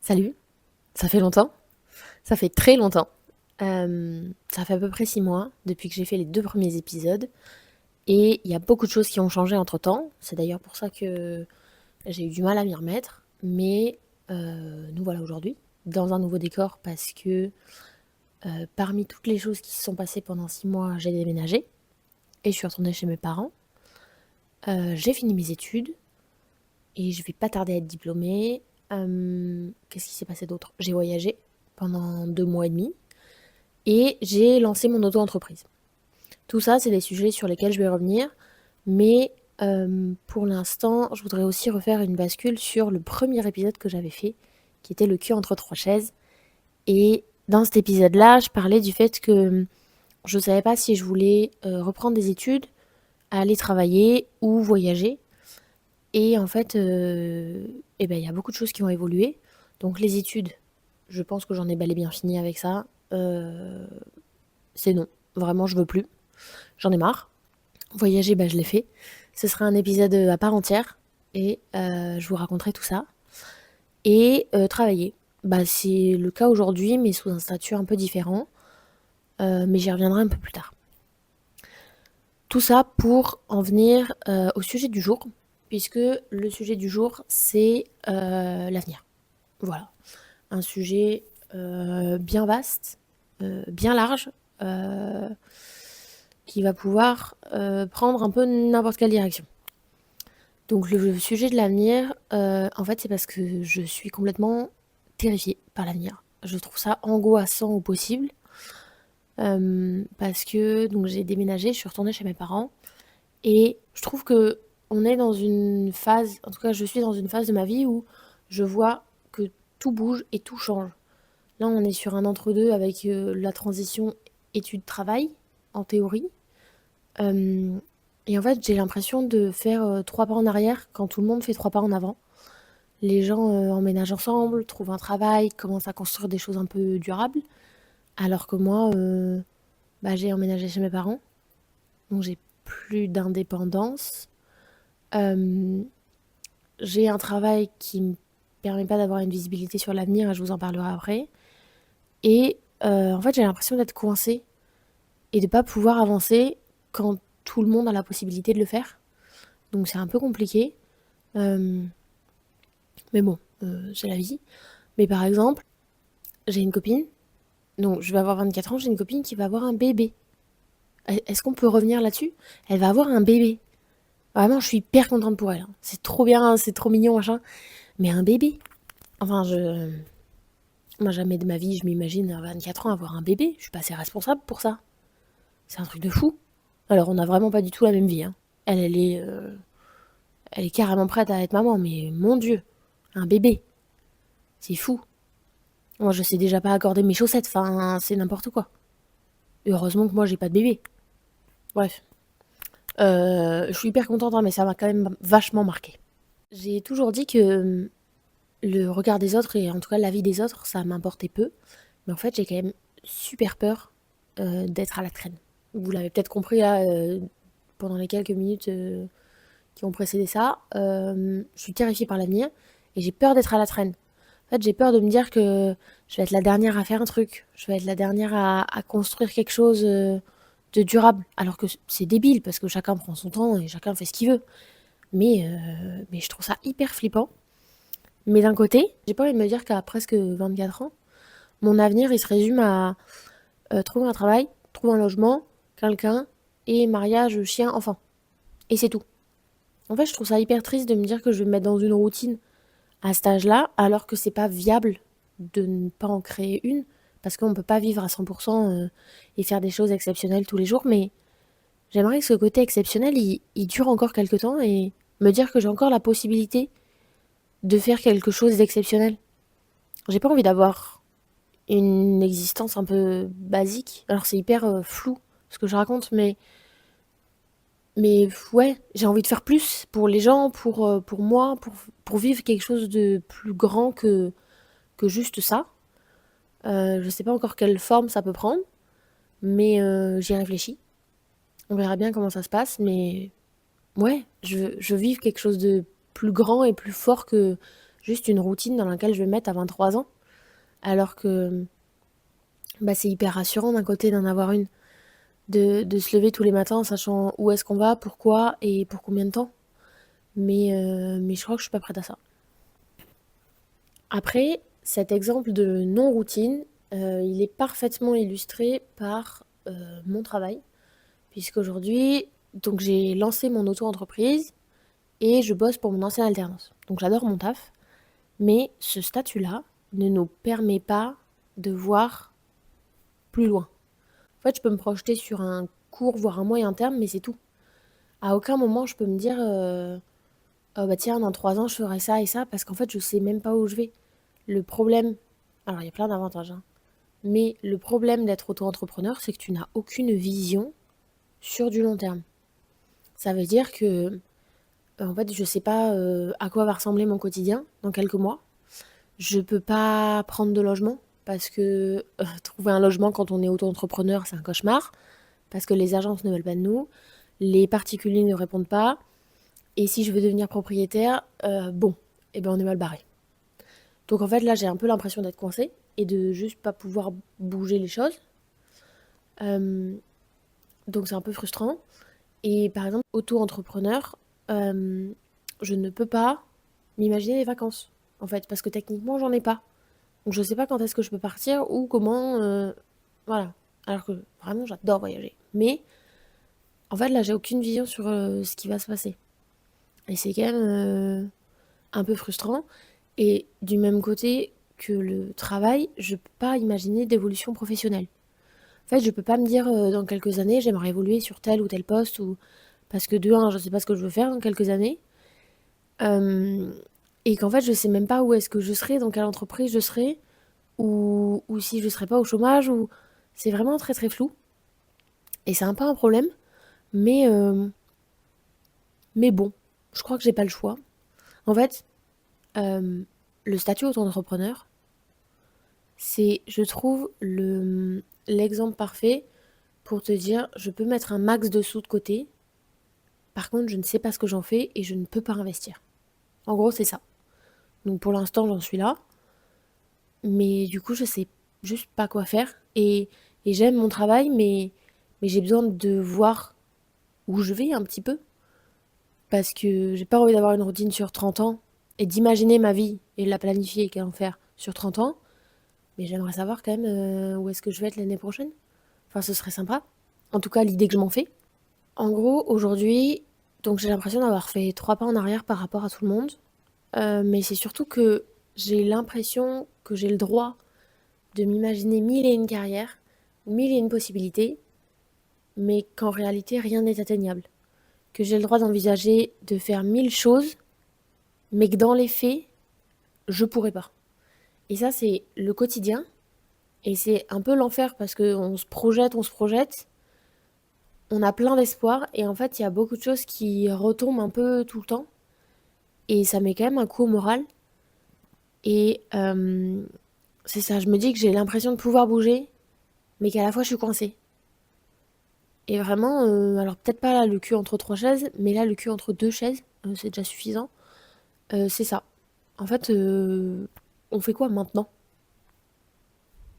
Salut, ça fait longtemps, ça fait très longtemps. Ça fait à peu près 6 mois depuis que j'ai fait les 2 premiers épisodes et il y a beaucoup de choses qui ont changé entre-temps. C'est d'ailleurs pour ça que j'ai eu du mal à m'y remettre, mais nous voilà aujourd'hui dans un nouveau décor parce que, parmi toutes les choses qui se sont passées pendant 6 mois, j'ai déménagé et je suis retournée chez mes parents. J'ai fini mes études et je vais pas tarder à être diplômée. Qu'est-ce qui s'est passé d'autre? J'ai voyagé pendant 2 mois et demi. Et j'ai lancé mon auto-entreprise. Tout ça, c'est des sujets sur lesquels je vais revenir, mais pour l'instant, je voudrais aussi refaire une bascule sur le premier épisode que j'avais fait, qui était le cul entre trois chaises. Et dans cet épisode-là, je parlais du fait que je ne savais pas si je voulais reprendre des études, aller travailler ou voyager. Et en fait, eh ben, il y a beaucoup de choses qui ont évolué. Donc les études, je pense que j'en ai bel et bien fini avec ça. C'est non. Vraiment, je veux plus. J'en ai marre. Voyager, bah, je l'ai fait. Ce sera un épisode à part entière et je vous raconterai tout ça. Et travailler. Bah, c'est le cas aujourd'hui, mais sous un statut un peu différent. Mais j'y reviendrai un peu plus tard. Tout ça pour en venir au sujet du jour, puisque le sujet du jour, c'est l'avenir. Voilà. Un sujet bien vaste, bien large, euh, qui va pouvoir prendre un peu n'importe quelle direction. Donc le sujet de l'avenir, en fait, c'est parce que je suis complètement terrifiée par l'avenir. Je trouve ça angoissant au possible, parce que donc j'ai déménagé, je suis retournée chez mes parents et je trouve que on est dans une phase, en tout cas je suis dans une phase de ma vie où je vois que tout bouge et tout change. Là, on est sur un entre-deux avec la transition études-travail, en théorie. Euh, et en fait, j'ai l'impression de faire 3 pas en arrière quand tout le monde fait 3 pas en avant. Les gens emménagent ensemble, trouvent un travail, commencent à construire des choses un peu durables. Alors que moi, bah, j'ai emménagé chez mes parents, donc j'ai plus d'indépendance. Euh, j'ai un travail qui me permet pas d'avoir une visibilité sur l'avenir, et je vous en parlerai après. Et en fait, j'ai l'impression d'être coincée et de pas pouvoir avancer quand tout le monde a la possibilité de le faire. Donc c'est un peu compliqué. Euh, mais bon, c'est la vie. Mais par exemple, j'ai une copine, donc je vais avoir 24 ans, j'ai une copine qui va avoir un bébé. Est-ce qu'on peut revenir là-dessus? Elle va avoir un bébé. Vraiment, je suis hyper contente pour elle, hein. C'est trop bien, c'est trop mignon, machin. Mais un bébé? Enfin, moi, jamais de ma vie, je m'imagine à 24 ans avoir un bébé. Je suis pas assez responsable pour ça. C'est un truc de fou. Alors, on n'a vraiment pas du tout la même vie, hein. Elle est carrément prête à être maman, mais mon Dieu, un bébé, c'est fou. Moi, je sais déjà pas accorder mes chaussettes, enfin, c'est n'importe quoi. Et heureusement que moi, j'ai pas de bébé. Bref. Je suis hyper contente, hein, mais ça m'a quand même vachement marqué. J'ai toujours dit que le regard des autres, et en tout cas la vie des autres, ça m'importait peu. Mais en fait, j'ai quand même super peur d'être à la traîne. Vous l'avez peut-être compris là, pendant les quelques minutes qui ont précédé ça. Je suis terrifiée par l'avenir et j'ai peur d'être à la traîne. En fait, j'ai peur de me dire que je vais être la dernière à faire un truc. Je vais être la dernière à construire quelque chose de durable. Alors que c'est débile parce que chacun prend son temps et chacun fait ce qu'il veut. Mais je trouve ça hyper flippant. Mais d'un côté, j'ai pas envie de me dire qu'à presque 24 ans, mon avenir il se résume à trouver un travail, trouver un logement, quelqu'un et mariage, chien, enfant. Et c'est tout. En fait, je trouve ça hyper triste de me dire que je vais me mettre dans une routine à cet âge-là, alors que c'est pas viable de ne pas en créer une, parce qu'on peut pas vivre à 100% et faire des choses exceptionnelles tous les jours, mais j'aimerais que ce côté exceptionnel, il dure encore quelques temps et me dire que j'ai encore la possibilité de faire quelque chose d'exceptionnel. J'ai pas envie d'avoir une existence un peu basique. Alors c'est hyper flou ce que je raconte, mais ouais, j'ai envie de faire plus pour les gens, pour moi, pour vivre quelque chose de plus grand que juste ça. Je sais pas encore quelle forme ça peut prendre, mais j'y réfléchis. On verra bien comment ça se passe, mais ouais, je veux vivre quelque chose de plus grand et plus fort que juste une routine dans laquelle je vais me mettre à 23 ans. Alors que c'est hyper rassurant d'un côté d'en avoir une. De se lever tous les matins en sachant où est-ce qu'on va, pourquoi et pour combien de temps. Mais je crois que je suis pas prête à ça. Après, cet exemple de non-routine, il est parfaitement illustré par mon travail, puisqu'aujourd'hui, donc j'ai lancé mon auto-entreprise et je bosse pour mon ancienne alternance. Donc j'adore mon taf, mais ce statut-là ne nous permet pas de voir plus loin. En fait, je peux me projeter sur un court, voire un moyen terme, mais c'est tout. À aucun moment, je peux me dire, oh bah tiens, dans 3 ans, je ferai ça et ça, parce qu'en fait, je sais même pas où je vais. Le problème, alors il y a plein d'avantages, hein, mais le problème d'être auto-entrepreneur, c'est que tu n'as aucune vision sur du long terme. Ça veut dire que, en fait, je sais pas à quoi va ressembler mon quotidien dans quelques mois. Je peux pas prendre de logement parce que trouver un logement quand on est auto-entrepreneur, c'est un cauchemar, parce que les agences ne veulent pas de nous, les particuliers ne répondent pas, et si je veux devenir propriétaire, bon, eh ben on est mal barré. Donc en fait, là, j'ai un peu l'impression d'être coincée et de juste pas pouvoir bouger les choses. Euh, donc c'est un peu frustrant. Et par exemple, auto-entrepreneur, je ne peux pas m'imaginer les vacances, en fait, parce que techniquement, j'en ai pas. Donc je sais pas quand est-ce que je peux partir ou comment. Voilà. Alors que vraiment, j'adore voyager. Mais en fait, là, j'ai aucune vision sur ce qui va se passer. Et c'est quand même un peu frustrant. Et du même côté que le travail, je peux pas imaginer d'évolution professionnelle. En fait, je peux pas me dire dans quelques années, j'aimerais évoluer sur tel ou tel poste, ou parce que de un, je sais pas ce que je veux faire dans quelques années. Euh, et qu'en fait, je sais même pas où est-ce que je serai, dans quelle entreprise je serai, ou si je serai pas au chômage, ou c'est vraiment très très flou. Et c'est un peu un problème, mais, euh, mais bon, je crois que j'ai pas le choix. En fait, euh, le statut auto-entrepreneur, c'est, je trouve, l'exemple parfait pour te dire, je peux mettre un max de sous de côté, par contre, je ne sais pas ce que j'en fais et je ne peux pas investir. En gros, c'est ça. Donc pour l'instant, j'en suis là, mais du coup, je sais juste pas quoi faire. Et j'aime mon travail, mais j'ai besoin de voir où je vais un petit peu, parce que j'ai pas envie d'avoir une routine sur 30 ans et d'imaginer ma vie et la planifier et qu'en faire sur 30 ans, mais j'aimerais savoir quand même où est-ce que je vais être l'année prochaine. Enfin, ce serait sympa. En tout cas, l'idée que je m'en fais. En gros, aujourd'hui, donc j'ai l'impression d'avoir fait 3 pas en arrière par rapport à tout le monde. Mais c'est surtout que j'ai l'impression que j'ai le droit de m'imaginer mille et une carrières, mille et une possibilités, mais qu'en réalité, rien n'est atteignable. Que j'ai le droit d'envisager de faire 1000 choses, mais que dans les faits, je pourrais pas. Et ça, c'est le quotidien. Et c'est un peu l'enfer parce qu'on se projette, on a plein d'espoir, et en fait, il y a beaucoup de choses qui retombent un peu tout le temps. Et ça met quand même un coup au moral. Et c'est ça, je me dis que j'ai l'impression de pouvoir bouger, mais qu'à la fois je suis coincée. Et vraiment, alors peut-être pas là le cul entre trois chaises, mais là le cul entre deux chaises, c'est déjà suffisant. C'est ça. En fait, on fait quoi maintenant?